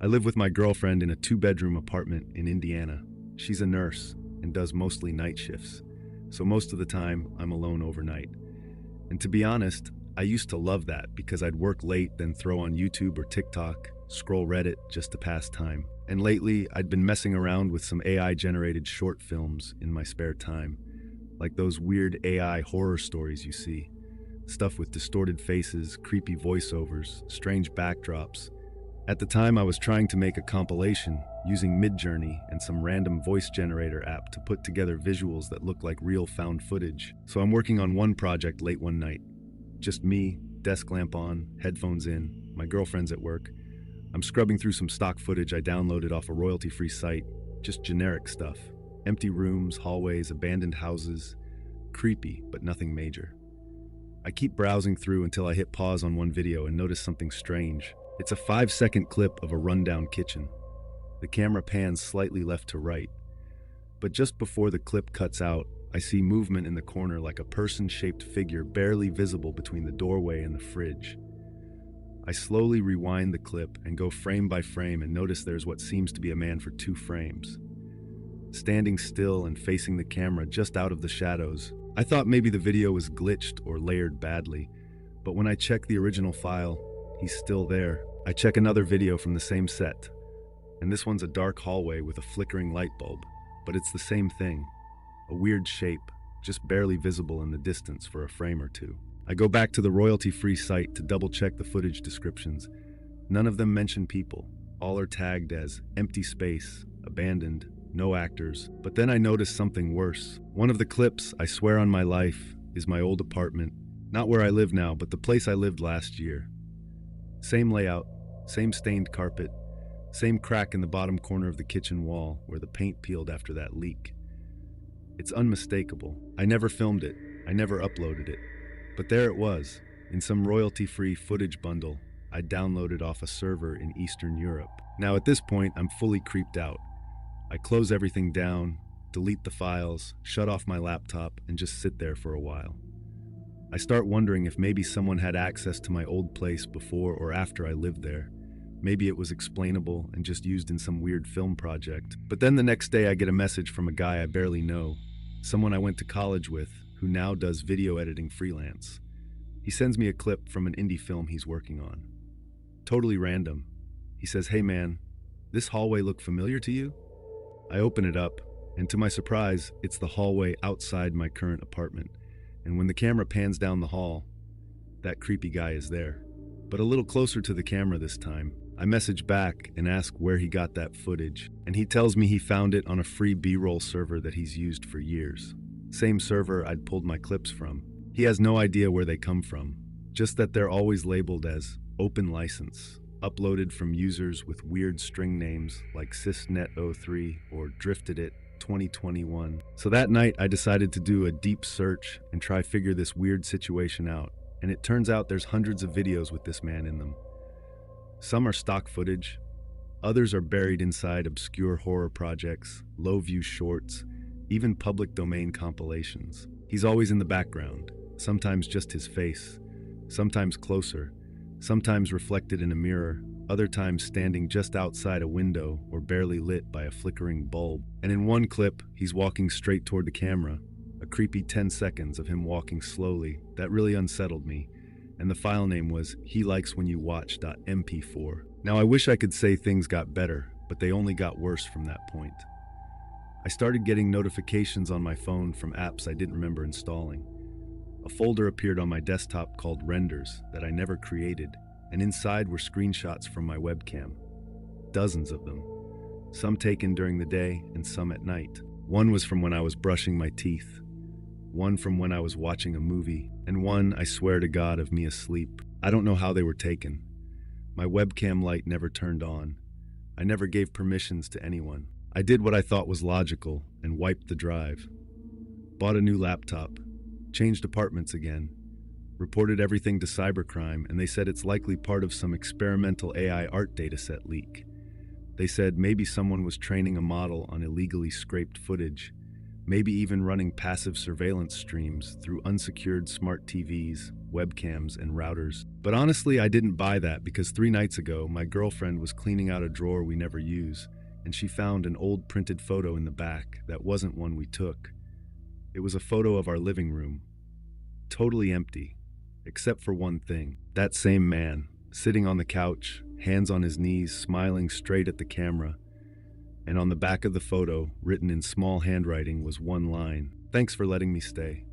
I live with my girlfriend in a two-bedroom apartment in Indiana. She's a nurse and does mostly night shifts, so most of the time I'm alone overnight. And to be honest, I used to love that because I'd work late, then throw on YouTube or TikTok, scroll Reddit just to pass time. And lately, I'd been messing around with some AI-generated short films in my spare time, like those weird AI horror stories you see. Stuff with distorted faces, creepy voiceovers, strange backdrops. At the time, I was trying to make a compilation using Midjourney and some random voice generator app to put together visuals that look like real found footage. So I'm working on one project late one night. Just me, desk lamp on, headphones in, my girlfriend's at work. I'm scrubbing through some stock footage I downloaded off a royalty-free site, just generic stuff. Empty rooms, hallways, abandoned houses. Creepy, but nothing major. I keep browsing through until I hit pause on one video and notice something strange. It's a 5-second clip of a rundown kitchen. The camera pans slightly left to right. But just before the clip cuts out, I see movement in the corner like a person-shaped figure barely visible between the doorway and the fridge. I slowly rewind the clip and go frame by frame and notice there's what seems to be a man for 2 frames. Standing still and facing the camera just out of the shadows. I thought maybe the video was glitched or layered badly, but when I check the original file, he's still there. I check another video from the same set, and this one's a dark hallway with a flickering light bulb, but it's the same thing. A weird shape, just barely visible in the distance for a frame or two. I go back to the royalty-free site to double-check the footage descriptions. None of them mention people. All are tagged as empty space, abandoned, no actors. But then I notice something worse. One of the clips, I swear on my life, is my old apartment. Not where I live now, but the place I lived last year. Same layout, same stained carpet, same crack in the bottom corner of the kitchen wall where the paint peeled after that leak. It's unmistakable. I never filmed it. I never uploaded it. But there it was, in some royalty-free footage bundle I downloaded off a server in Eastern Europe. Now at this point, I'm fully creeped out. I close everything down, delete the files, shut off my laptop, and just sit there for a while. I start wondering if maybe someone had access to my old place before or after I lived there. Maybe it was explainable and just used in some weird film project. But then the next day I get a message from a guy I barely know, someone I went to college with, who now does video editing freelance. He sends me a clip from an indie film he's working on. Totally random. He says, "Hey man, this hallway look familiar to you?" I open it up, and to my surprise, it's the hallway outside my current apartment. And when the camera pans down the hall, that creepy guy is there. But a little closer to the camera this time. I message back and ask where he got that footage, and he tells me he found it on a free B-roll server that he's used for years. Same server I'd pulled my clips from. He has no idea where they come from, just that they're always labeled as open license, uploaded from users with weird string names like sysnet03 or driftedit 2021. So that night I decided to do a deep search and try figure this weird situation out, and it turns out there's hundreds of videos with this man in them. Some are stock footage, others are buried inside obscure horror projects, low-view shorts, even public domain compilations. He's always in the background, sometimes just his face, sometimes closer, sometimes reflected in a mirror, other times standing just outside a window or barely lit by a flickering bulb. And in one clip, he's walking straight toward the camera, a creepy 10 seconds of him walking slowly. That really unsettled me, and the file name was helikeswhenyoutwatch.mp4. Now I wish I could say things got better, but they only got worse from that point. I started getting notifications on my phone from apps I didn't remember installing. A folder appeared on my desktop called Renders that I never created, and inside were screenshots from my webcam. Dozens of them. Some taken during the day and some at night. One was from when I was brushing my teeth. One from when I was watching a movie. And one, I swear to God, of me asleep. I don't know how they were taken. My webcam light never turned on. I never gave permissions to anyone. I did what I thought was logical and wiped the drive. Bought a new laptop. Changed apartments again. Reported everything to cybercrime, and they said it's likely part of some experimental AI art dataset leak. They said maybe someone was training a model on illegally scraped footage. maybe even running passive surveillance streams through unsecured smart TVs, webcams, and routers. But honestly, I didn't buy that because 3 nights ago, my girlfriend was cleaning out a drawer we never use, and she found an old printed photo in the back that wasn't one we took. It was a photo of our living room, totally empty, except for one thing. That same man, sitting on the couch, hands on his knees, smiling straight at the camera. And on the back of the photo, written in small handwriting, was one line: "Thanks for letting me stay."